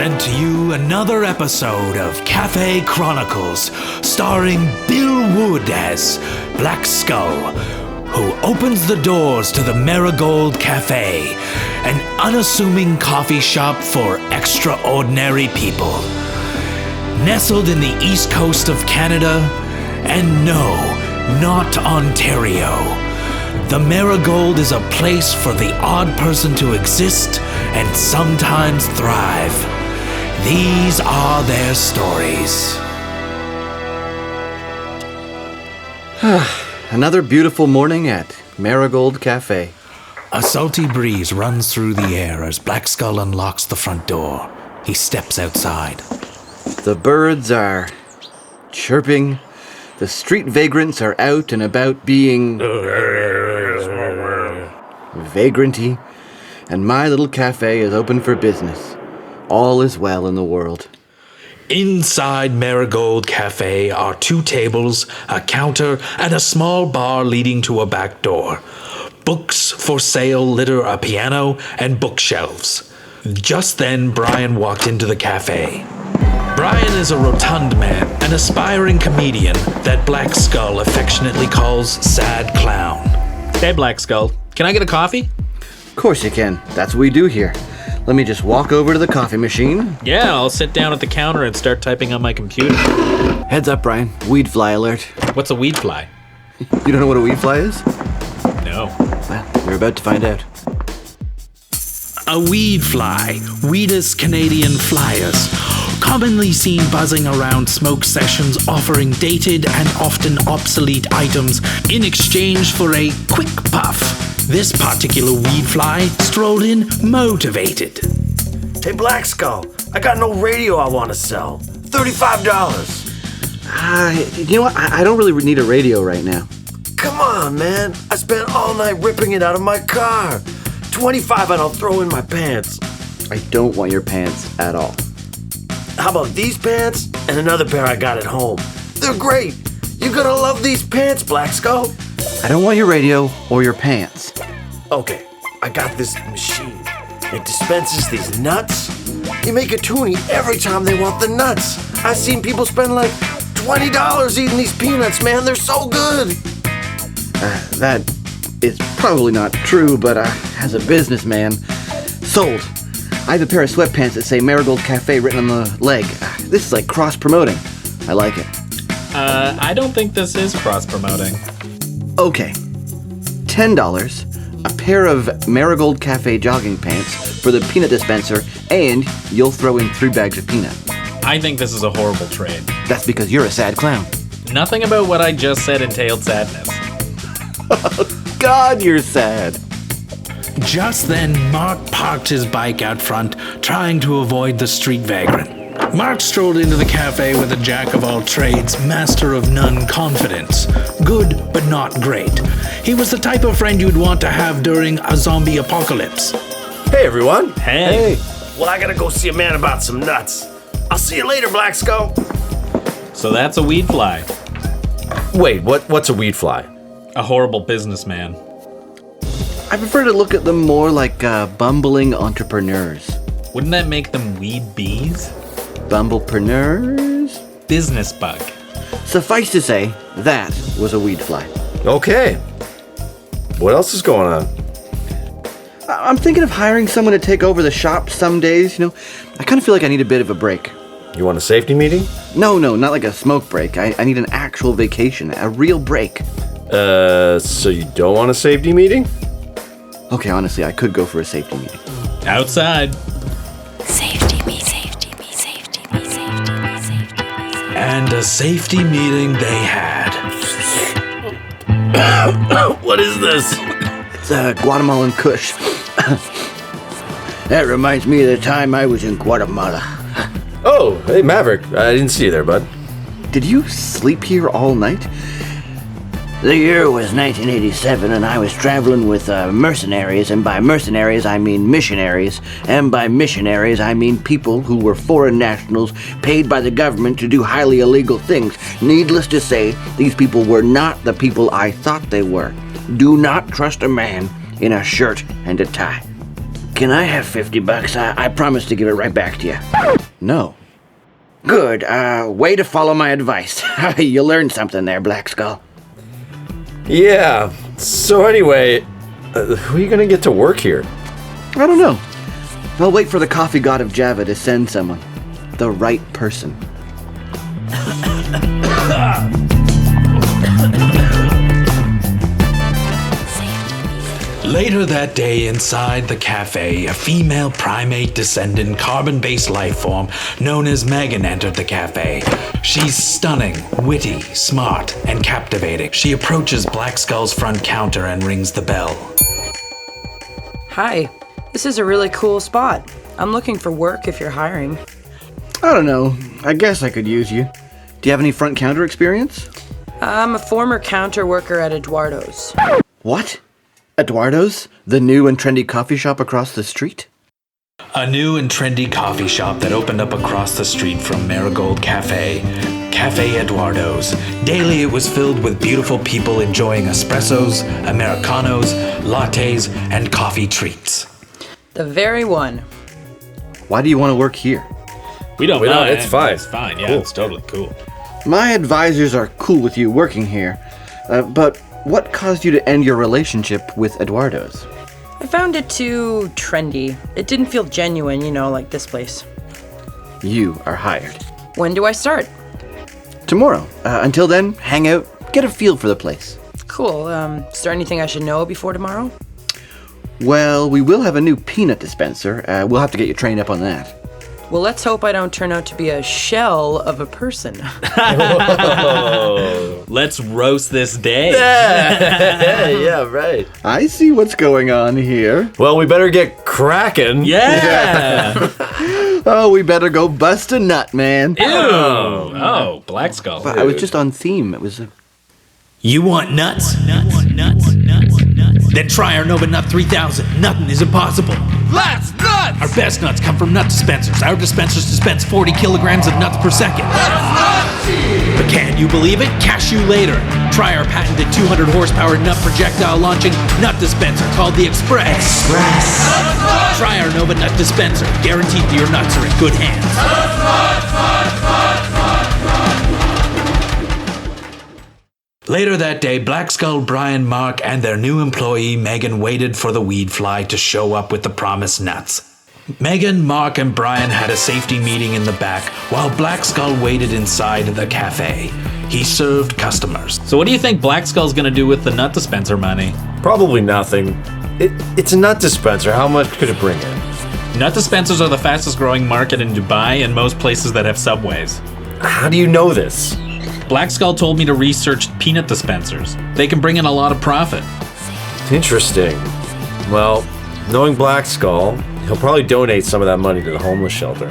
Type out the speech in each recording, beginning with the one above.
present to you another episode of Cafe Chronicles, starring Bill Wood as Black Skull, who opens the doors to the Marigold Cafe, an unassuming coffee shop for extraordinary people. Nestled in the east coast of Canada, and no, not Ontario, the Marigold is a place for the odd person to exist and sometimes thrive. These are their stories. Another beautiful morning at Marigold Cafe. A salty breeze runs through the air as Black Skull unlocks the front door. He steps outside. The birds are chirping. The street vagrants are out and about being vagranty. And my little cafe is open for business. All is well in the world. Inside Marigold Cafe are 2 tables, a counter, and a small bar leading to a back door. Books for sale litter a piano and bookshelves. Just then, Brian walked into the cafe. Brian is a rotund man, an aspiring comedian that Black Skull affectionately calls Sad Clown. Hey, Black Skull. Can I get a coffee? Of course you can. That's what we do here. Let me just walk over to the coffee machine. Yeah, I'll sit down at the counter and start typing on my computer. Heads up, Brian. Weed fly alert. What's a weed fly? You don't know what a weed fly is? No. Well, you're about to find out. A weed fly, Weedus Canadian flyers, commonly seen buzzing around smoke sessions offering dated and often obsolete items in exchange for a quick puff. This particular weed fly strolled in motivated. Hey, Black Skull, I got no radio I want to sell. $35. You know what? I don't really need a radio right now. Come on, man. I spent all night ripping it out of my car. $25 and I'll throw in my pants. I don't want your pants at all. How about these pants and another pair I got at home? They're great. You're gonna love these pants, Black Skull. I don't want your radio or your pants. Okay, I got this machine. It dispenses these nuts. You make a toonie every time they want the nuts. I've seen people spend like $20 eating these peanuts, man. They're so good. That is probably not true, but as a businessman, sold. I have a pair of sweatpants that say Marigold Cafe written on the leg. This is like cross-promoting. I like it. I don't think this is cross-promoting. Okay. $10, a pair of Marigold Cafe jogging pants for the peanut dispenser, and you'll throw in 3 bags of peanut. I think this is a horrible trade. That's because you're a sad clown. Nothing about what I just said entailed sadness. God, you're sad. Just then, Mark parked his bike out front, trying to avoid the street vagrant. Mark strolled into the cafe with a jack-of-all-trades, master of none confidence. Good, but not great. He was the type of friend you'd want to have during a zombie apocalypse. Hey, everyone. Hey. Well, I gotta go see a man about some nuts. I'll see you later, Black Skull. So that's a weed fly. Wait, what's a weed fly? A horrible businessman. I prefer to look at them more like bumbling entrepreneurs. Wouldn't that make them weed bees? Bumblepreneurs? Business bug. Suffice to say, that was a weed fly. Okay. What else is going on? I'm thinking of hiring someone to take over the shop some days, I kind of feel like I need a bit of a break. You want a safety meeting? No, not like a smoke break. I need an actual vacation, a real break. So you don't want a safety meeting? Okay, honestly, I could go for a safety meeting. Outside. Safety me, safety me, safety me, safety me, safety me. And a safety meeting they had. What is this? It's a Guatemalan Kush. That reminds me of the time I was in Guatemala. Oh, hey, Maverick. I didn't see you there, bud. Did you sleep here all night? The year was 1987, and I was traveling with mercenaries, and by mercenaries I mean missionaries, and by missionaries I mean people who were foreign nationals paid by the government to do highly illegal things. Needless to say, these people were not the people I thought they were. Do not trust a man in a shirt and a tie. Can I have $50? I promise to give it right back to you. No. Good. Way to follow my advice. You learned something there, Black Skull. Yeah. So anyway, who are you gonna get to work here? I don't know. I'll wait for the coffee god of Java to send someone. The right person. Later that day, inside the cafe, a female primate descendant carbon-based life form known as Megan entered the cafe. She's stunning, witty, smart, and captivating. She approaches Black Skull's front counter and rings the bell. Hi, this is a really cool spot. I'm looking for work if you're hiring. I don't know. I guess I could use you. Do you have any front counter experience? I'm a former counter worker at Eduardo's. What? Eduardo's? The new and trendy coffee shop across the street? A new and trendy coffee shop that opened up across the street from Marigold Cafe, Cafe Eduardo's. Daily it was filled with beautiful people enjoying espressos, Americanos, lattes, and coffee treats. The very one. Why do you want to work here? We don't know, mind. it's fine. It's fine, yeah, Cool. it's totally cool. My advisors are cool with you working here, but what caused you to end your relationship with Eduardo's? I found it too trendy. It didn't feel genuine, like this place. You are hired. When do I start? Tomorrow. Until then, hang out, get a feel for the place. Cool. Is there anything I should know before tomorrow? Well, we will have a new peanut dispenser. We'll have to get you trained up on that. Well, let's hope I don't turn out to be a shell of a person. Let's roast this day. Yeah, right. I see what's going on here. Well, we better get cracking. Yeah. Oh, we better go bust a nut, man. Ew. Oh, Black Skull. I was just on theme. It was a... You want nuts? Then try our Nova Nut 3000. Nothing is impossible. Let's nuts! Our best nuts come from nut dispensers. Our dispensers dispense 40 kilograms of nuts per second. But can you believe it? Cashew later. Try our patented 200 horsepower nut projectile launching nut dispenser called the Express. Try our Nova Nut dispenser. Guaranteed your nuts are in good hands. Later that day, Black Skull, Brian, Mark, and their new employee, Megan, waited for the weed fly to show up with the promised nuts. Megan, Mark, and Brian had a safety meeting in the back, while Black Skull waited inside the cafe. He served customers. So what do you think Black Skull's gonna do with the nut dispenser money? Probably nothing. It's a nut dispenser. How much could it bring in? Nut dispensers are the fastest growing market in Dubai and most places that have subways. How do you know this? Black Skull told me to research peanut dispensers. They can bring in a lot of profit. Interesting. Well, knowing Black Skull, he'll probably donate some of that money to the homeless shelter.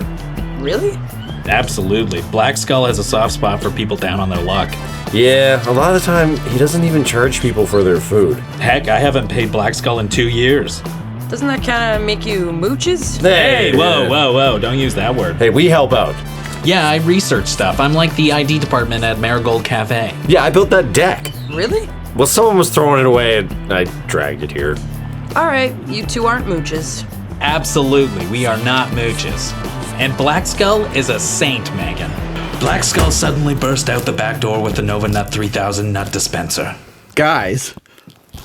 Really? Absolutely. Black Skull has a soft spot for people down on their luck. Yeah, a lot of the time, he doesn't even charge people for their food. Heck, I haven't paid Black Skull in 2 years. Doesn't that kind of make you mooches? Hey, whoa, don't use that word. Hey, we help out. Yeah, I research stuff. I'm like the ID department at Marigold Cafe. Yeah, I built that deck. Really? Well, someone was throwing it away and I dragged it here. All right, you two aren't mooches. Absolutely, we are not mooches. And Black Skull is a saint, Megan. Black Skull suddenly burst out the back door with the Nova Nut 3000 nut dispenser. Guys,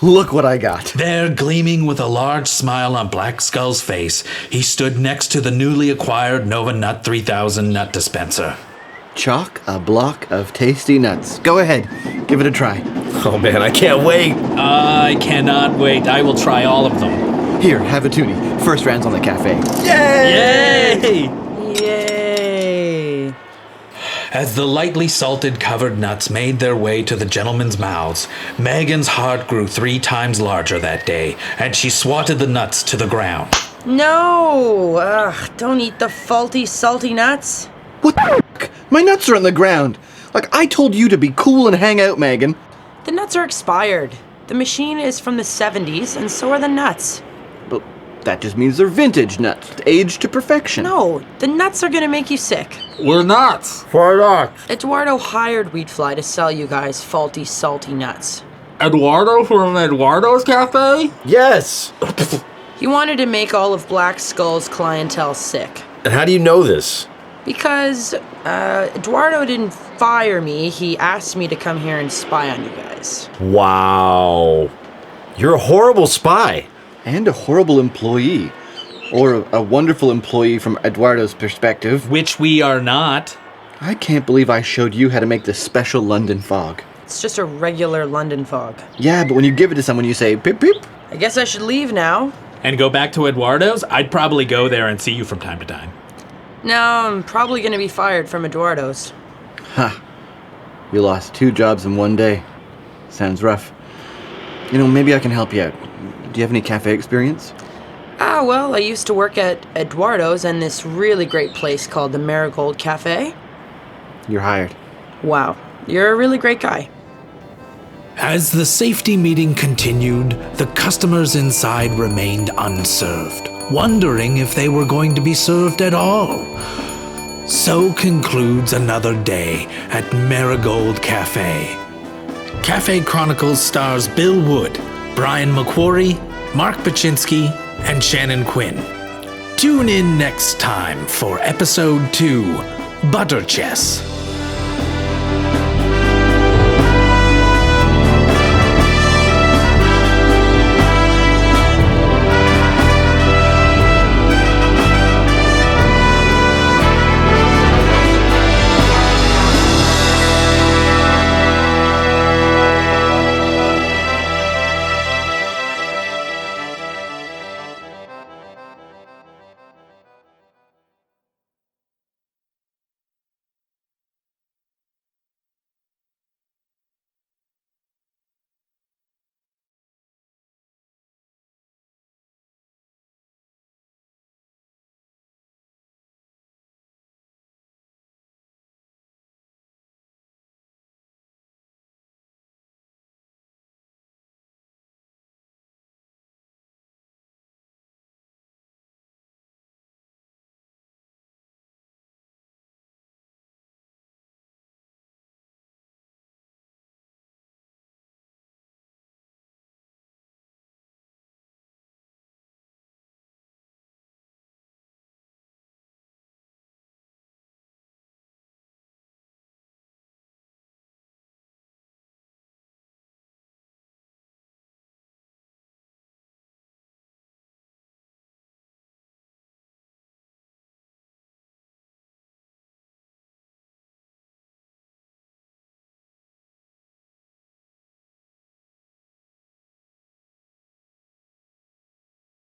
look what I got. There, gleaming with a large smile on Black Skull's face, he stood next to the newly acquired Nova Nut 3000 nut dispenser. Chock a block of tasty nuts. Go ahead, give it a try. Oh man, I can't wait. I cannot wait. I will try all of them. Here, have a toonie. First round's on the cafe. Yay! Yay! As the lightly salted covered nuts made their way to the gentlemen's mouths, Megan's heart grew 3 times larger that day, and she swatted the nuts to the ground. No! Don't eat the faulty, salty nuts. What the f***? My nuts are on the ground. Like, I told you to be cool and hang out, Megan. The nuts are expired. The machine is from the 70s, and so are the nuts. But that just means they're vintage nuts, aged to perfection. No, the nuts are gonna make you sick. We're nuts. Why not? Eduardo hired Weedfly to sell you guys faulty, salty nuts. Eduardo from Eduardo's Cafe? Yes. He wanted to make all of Black Skull's clientele sick. And how do you know this? Because Eduardo didn't fire me, he asked me to come here and spy on you guys. Wow. You're a horrible spy. And a horrible employee. Or a wonderful employee from Eduardo's perspective. Which we are not. I can't believe I showed you how to make this special London fog. It's just a regular London fog. Yeah, but when you give it to someone, you say, "Pip, pip." I guess I should leave now. And go back to Eduardo's? I'd probably go there and see you from time to time. No, I'm probably going to be fired from Eduardo's. You lost 2 jobs in one day. Sounds rough. You know, maybe I can help you out. Do you have any cafe experience? Well, I used to work at Eduardo's and this really great place called the Marigold Cafe. You're hired. Wow, you're a really great guy. As the safety meeting continued, the customers inside remained unserved, wondering if they were going to be served at all. So concludes another day at Marigold Cafe. Cafe Chronicles stars Bill Wood, Brian Macquarrie, Mark Bachynski, and Sionainn Quinn. Tune in next time for episode 2, Butter Chess.